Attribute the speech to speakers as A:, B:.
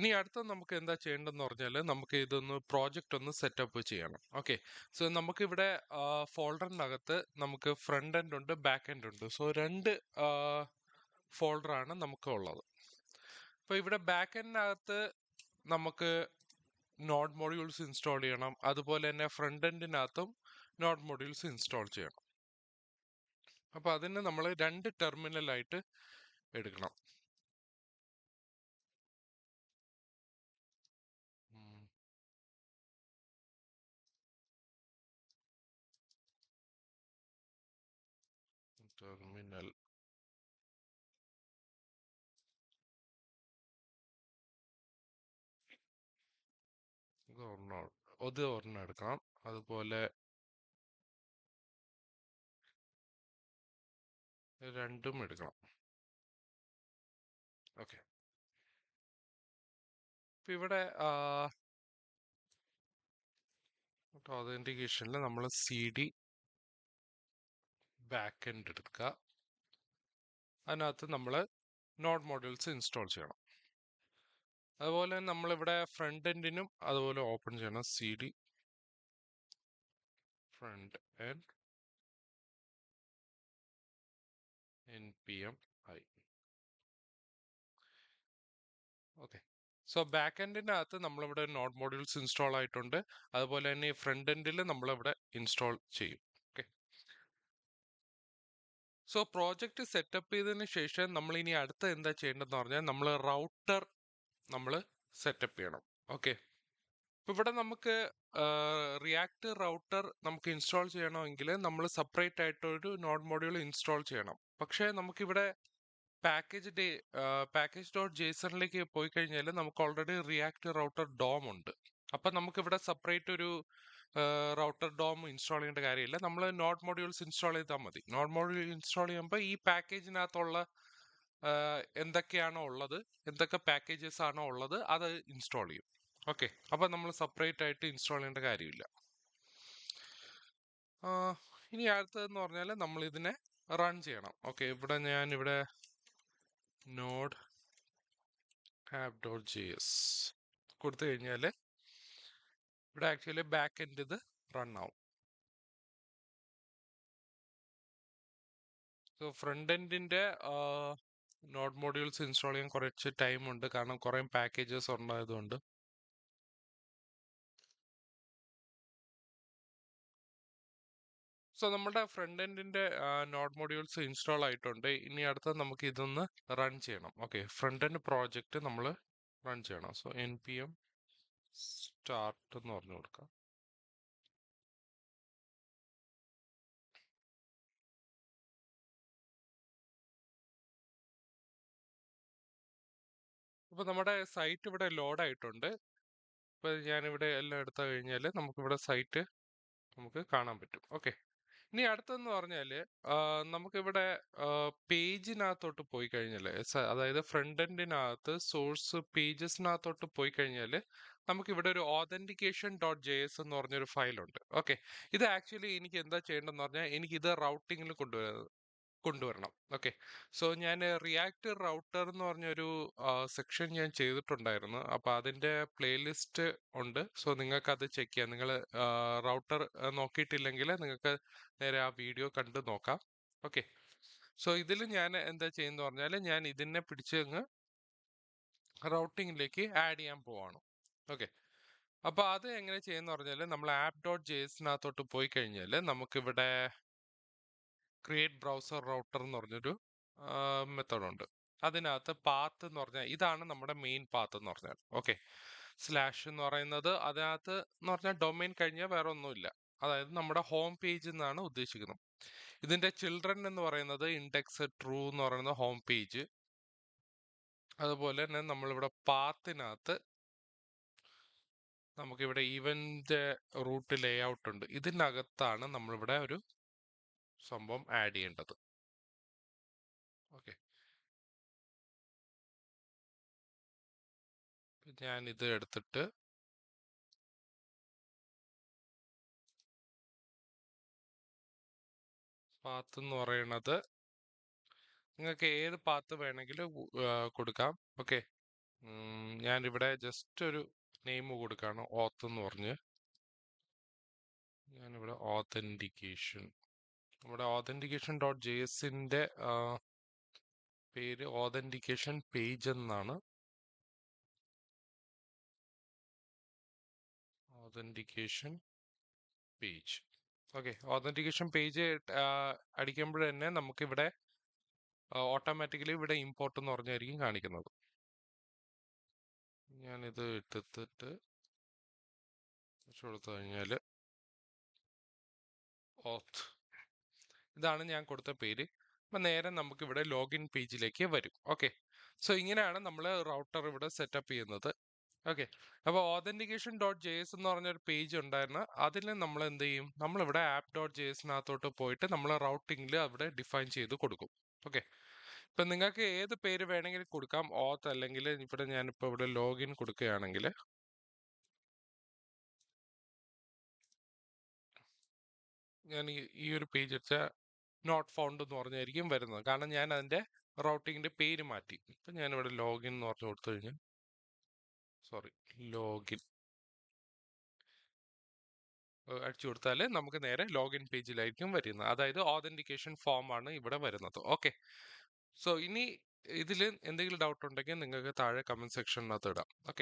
A: ഇനി അടുത്ത നമുക്ക് എന്താ ചെയ്യേണ്ടതെന്ന് പറഞ്ഞാൽ നമുക്ക് ഇതൊന്ന് പ്രോജക്റ്റ് ഒന്ന് സെറ്റപ്പ് ചെയ്യണം. ഓക്കെ, സോ നമുക്കിവിടെ ഫോൾഡറിനകത്ത് നമുക്ക് ഫ്രണ്ട് എൻഡ് ഉണ്ട്, ബാക്ക് എൻഡ് ഉണ്ട്. സോ രണ്ട് ഫോൾഡറാണ് നമുക്ക് ഉള്ളത്. അപ്പോൾ ഇവിടെ ബാക്ക് എൻഡിനകത്ത് നമുക്ക് നോഡ് മോഡ്യൂൾസ് ഇൻസ്റ്റാൾ ചെയ്യണം. അതുപോലെ തന്നെ ഫ്രണ്ട് എൻഡിനകത്തും നോഡ് മോഡ്യൂൾസ് ഇൻസ്റ്റാൾ ചെയ്യണം. അപ്പോൾ അതിന് നമ്മൾ രണ്ട് ടെർമിനലായിട്ട് എടുക്കണം. ടെർമിനൽ ഒരെണ്ണം എടുക്കണം. അതുപോലെ രണ്ടും എടുക്കണം. ഓക്കെ, ഇപ്പം ഇവിടെ ഒതന്റിക്കേഷനിൽ നമ്മൾ CD ബാക്ക് എൻഡ് എടുക്കുക. അതിനകത്ത് നമ്മൾ നോഡ് മോഡ്യൂൾസ് ഇൻസ്റ്റാൾ ചെയ്യണം. അതുപോലെ നമ്മളിവിടെ ഫ്രണ്ട് എൻഡിനും അതുപോലെ ഓപ്പൺ ചെയ്യണം. CD front end npm i. Okay, so back എൻഡിനകത്ത് നമ്മളിവിടെ നോഡ് മോഡ്യൂൾസ് ഇൻസ്റ്റാൾ ആയിട്ടുണ്ട്. അതുപോലെ തന്നെ ഫ്രണ്ട് എൻഡിൽ നമ്മളിവിടെ ഇൻസ്റ്റാൾ ചെയ്യും. ഓക്കെ, സോ പ്രോജക്റ്റ് സെറ്റപ്പ് ചെയ്തതിന് ശേഷം നമ്മൾ ഇനി അടുത്ത എന്താ ചെയ്യേണ്ടതെന്ന് പറഞ്ഞാൽ നമ്മൾ റൗട്ടർ നമ്മൾ സെറ്റപ്പ് ചെയ്യണം. ഓക്കെ, ഇവിടെ നമുക്ക് റിയാക്ട് റൗട്ടർ നമുക്ക് ഇൻസ്റ്റാൾ ചെയ്യണമെങ്കിൽ നമ്മൾ സെപ്പറേറ്റ് ആയിട്ട് ഒരു നോഡ് മോഡ്യൂൾ ഇൻസ്റ്റാൾ ചെയ്യണം. പക്ഷേ നമുക്കിവിടെ പാക്കേജ് ഡോട്ട് ജേസണിലേക്ക് പോയി കഴിഞ്ഞാൽ നമുക്ക് ഓൾറെഡി റിയാക്ട് റൗട്ടർ ഡോം ഉണ്ട്. അപ്പം നമുക്കിവിടെ സെപ്പറേറ്റ് ഒരു റൗട്ടർ ഡോം ഇൻസ്റ്റാൾ ചെയ്യേണ്ട കാര്യമില്ല. നമ്മൾ നോഡ് മോഡ്യൂൾസ് ഇൻസ്റ്റാൾ ചെയ്താൽ മതി. നോഡ് മോഡ്യൂൾ ഇൻസ്റ്റാൾ ചെയ്യുമ്പോൾ ഈ പാക്കേജിനകത്തുള്ള എന്തൊക്കെയാണോ ഉള്ളത്, എന്തൊക്കെ പാക്കേജസ് ആണോ ഉള്ളത്, അത് ഇൻസ്റ്റാൾ ചെയ്യും. ഓക്കെ, അപ്പം നമ്മൾ സെപ്പറേറ്റ് ആയിട്ട് ഇൻസ്റ്റാൾ ചെയ്യേണ്ട കാര്യമില്ല. ഇനി അടുത്തതെന്ന് പറഞ്ഞാൽ നമ്മൾ ഇതിനെ റൺ ചെയ്യണം. ഓക്കെ, ഞാനിവിടെ നോഡ് app.js കൊടുത്തു കഴിഞ്ഞാൽ ഇവിടെ ആക്ച്വലി ബാക്ക് എൻഡ് ഇത് റൺ ആവും. സോ ഫ്രണ്ട് എൻഡിന്റെ നോഡ് മോഡ്യൂൾസ് ഇൻസ്റ്റാൾ ചെയ്യാൻ കുറച്ച് ടൈം ഉണ്ട്, കാരണം കുറേ പാക്കേജസ് ഉണ്ടായതുകൊണ്ട്. സോ നമ്മുടെ ഫ്രണ്ട് എൻഡിന്റെ നോഡ് മോഡ്യൂൾസ് ഇൻസ്റ്റാൾ ആയിട്ടുണ്ട്. ഇനി അടുത്തത് നമുക്ക് ഇതൊന്ന് റൺ ചെയ്യണം. ഓക്കെ, ഫ്രണ്ട് എൻഡ് പ്രോജക്റ്റ് നമ്മൾ റൺ ചെയ്യണം. സോ npm start എന്ന് പറഞ്ഞു കൊടുക്കാം. അപ്പോൾ നമ്മുടെ സൈറ്റ് ഇവിടെ ലോഡ് ആയിട്ടുണ്ട്. ഇപ്പോൾ ഞാനിവിടെ എല്ലാം എടുത്തു കഴിഞ്ഞാൽ നമുക്കിവിടെ സൈറ്റ് നമുക്ക് കാണാൻ പറ്റും. ഓക്കെ, ഇനി അടുത്തെന്ന് പറഞ്ഞാൽ നമുക്കിവിടെ പേജിനകത്തോട്ട് പോയി കഴിഞ്ഞാൽ, അതായത് ഫ്രണ്ട് എൻഡിനകത്ത് സോഴ്സ് പേജസിനകത്തോട്ട് പോയി കഴിഞ്ഞാൽ നമുക്കിവിടെ ഒരു authentication.js എന്ന് പറഞ്ഞൊരു ഫയലുണ്ട്. ഓക്കെ, ഇത് ആക്ച്വലി എനിക്ക് എന്താ ചെയ്യേണ്ടതെന്ന് പറഞ്ഞാൽ എനിക്കിത് റൗട്ടിങ്ങിൽ കൊണ്ടുവരണം. ഓക്കെ, സോ ഞാൻ റിയാക്ട് റൗട്ടർ എന്ന് പറഞ്ഞൊരു സെക്ഷൻ ഞാൻ ചെയ്തിട്ടുണ്ടായിരുന്നു. അപ്പോൾ അതിൻ്റെ പ്ലേലിസ്റ്റ് ഉണ്ട്. സോ നിങ്ങൾക്ക് അത് ചെക്ക് ചെയ്യാം. നിങ്ങൾ റൗട്ടർ നോക്കിയിട്ടില്ലെങ്കിൽ നിങ്ങൾക്ക് നേരെ ആ വീഡിയോ കണ്ട് നോക്കാം. ഓക്കെ, സോ ഇതിൽ ഞാൻ എന്താ ചെയ്യുന്നത് പറഞ്ഞാൽ ഞാൻ ഇതിനെ പിടിച്ച് അങ്ങ് റൗട്ടിങ്ങിലേക്ക് ആഡ് ചെയ്യാൻ പോവാണ്. ഓക്കെ, അപ്പോൾ അത് എങ്ങനെ ചെയ്യുന്ന പറഞ്ഞാൽ നമ്മൾ app.jsനകത്തോട്ട് പോയി കഴിഞ്ഞാൽ നമുക്കിവിടെ ക്രിയേറ്റ് ബ്രൗസർ റൗട്ടർ എന്ന് പറഞ്ഞൊരു മെത്തേഡ് ഉണ്ട്. അതിനകത്ത് പാത്ത് എന്ന് പറഞ്ഞാൽ ഇതാണ് നമ്മുടെ മെയിൻ പാത്ത് എന്ന് പറഞ്ഞാൽ. ഓക്കെ, സ്ലാഷ് എന്ന് പറയുന്നത് അതിനകത്ത് എന്ന് പറഞ്ഞാൽ ഡൊമൈൻ കഴിഞ്ഞാൽ വേറെ ഒന്നുമില്ല. അതായത് നമ്മുടെ ഹോം പേജ് എന്നാണ് ഉദ്ദേശിക്കുന്നത്. ഇതിന്റെ ചിൽഡ്രൻ എന്ന് പറയുന്നത് ഇൻഡെക്സ് ട്രൂ എന്ന് പറയുന്ന ഹോം പേജ്. അതുപോലെ തന്നെ നമ്മളിവിടെ പാത്തിനകത്ത് നമുക്കിവിടെ ഈവന്റ് റൂട്ട് ലേ ഔട്ട് ഉണ്ട്. ഇതിനകത്താണ് നമ്മളിവിടെ ഒരു സംഭവം ആഡ് ചെയ്യേണ്ടത്. ഓക്കെ, ഞാൻ ഇത് എടുത്തിട്ട് പാത്ത് എന്ന് പറയുന്നത് നിങ്ങൾക്ക് ഏത് പാത്ത് വേണമെങ്കിലും കൊടുക്കാം. ഓക്കെ, ഞാനിവിടെ ജസ്റ്റ് ഒരു നെയിം കൊടുക്കാണ് ഓത്ത് എന്ന് പറഞ്ഞ്. ഞാനിവിടെ ഓതന്റിക്കേഷൻ, നമ്മുടെ ഓതന്റിക്കേഷൻ ഡോട്ട് ജെ എസിന്റെ പേര് ഓതന്റിക്കേഷൻ പേജ് എന്നാണ്. Authentication page. Okay, authentication page അടിക്കുമ്പോൾ തന്നെ നമുക്കിവിടെ ഓട്ടോമാറ്റിക്കലി ഇവിടെ ഇമ്പോർട്ട് എന്ന് പറഞ്ഞായിരിക്കും കാണിക്കുന്നത്. ഞാനിത് എടുത്തിട്ട് കൊടുത്തു കഴിഞ്ഞാൽ ഓത്ത്, ഇതാണ് ഞാൻ കൊടുത്ത പേര്. അപ്പം നേരെ നമുക്കിവിടെ ലോഗിൻ പേജിലേക്ക് വരും. ഓക്കെ, സോ ഇങ്ങനെയാണ് നമ്മൾ റൗട്ടർ ഇവിടെ സെറ്റപ്പ് ചെയ്യുന്നത്. ഓക്കെ, അപ്പോൾ ഓതന്റിക്കേഷൻ ഡോട്ട് ജെ എസ് എന്ന് പറഞ്ഞൊരു പേജ് ഉണ്ടായിരുന്നു. അതിൽ നമ്മൾ എന്ത് ചെയ്യും, നമ്മളിവിടെ ആപ്പ് ഡോട്ട് ജെ എസിനകത്തോട്ട് പോയിട്ട് നമ്മൾ റൗട്ടിങ്ങിൽ അവിടെ ഡിഫൈൻ ചെയ്ത് കൊടുക്കും. ഓക്കെ, ഇപ്പം നിങ്ങൾക്ക് ഏത് പേര് വേണമെങ്കിലും കൊടുക്കാം, ഓത്ത് അല്ലെങ്കിൽ ഇവിടെ ഞാനിപ്പോൾ ഇവിടെ ലോഗിൻ കൊടുക്കുകയാണെങ്കിൽ ഞാൻ ഈ ഒരു പേജ് വെച്ചാൽ നോട്ട് ഫൗണ്ട് എന്ന് പറഞ്ഞായിരിക്കും വരുന്നത്, കാരണം ഞാൻ അതിൻ്റെ റൗട്ടിങ്ങിൻ്റെ പേര് മാറ്റി. ഇപ്പം ഞാനിവിടെ ലോഗിൻ എന്ന് പറഞ്ഞു കൊടുത്തു കഴിഞ്ഞാൽ, സോറി, ലോഗിൻ അടിച്ചു കൊടുത്താൽ നമുക്ക് നേരെ ലോഗിൻ പേജിലായിരിക്കും വരുന്നത്. അതായത് ഓതന്റിക്കേഷൻ ഫോം ആണ് ഇവിടെ വരുന്നത്. ഓക്കെ, സോ ഇനി ഇതിൽ എന്തെങ്കിലും ഡൗട്ട് ഉണ്ടെങ്കിൽ നിങ്ങൾക്ക് താഴെ കമന്റ് സെക്ഷനകത്ത് ഇടാം. ഓക്കെ.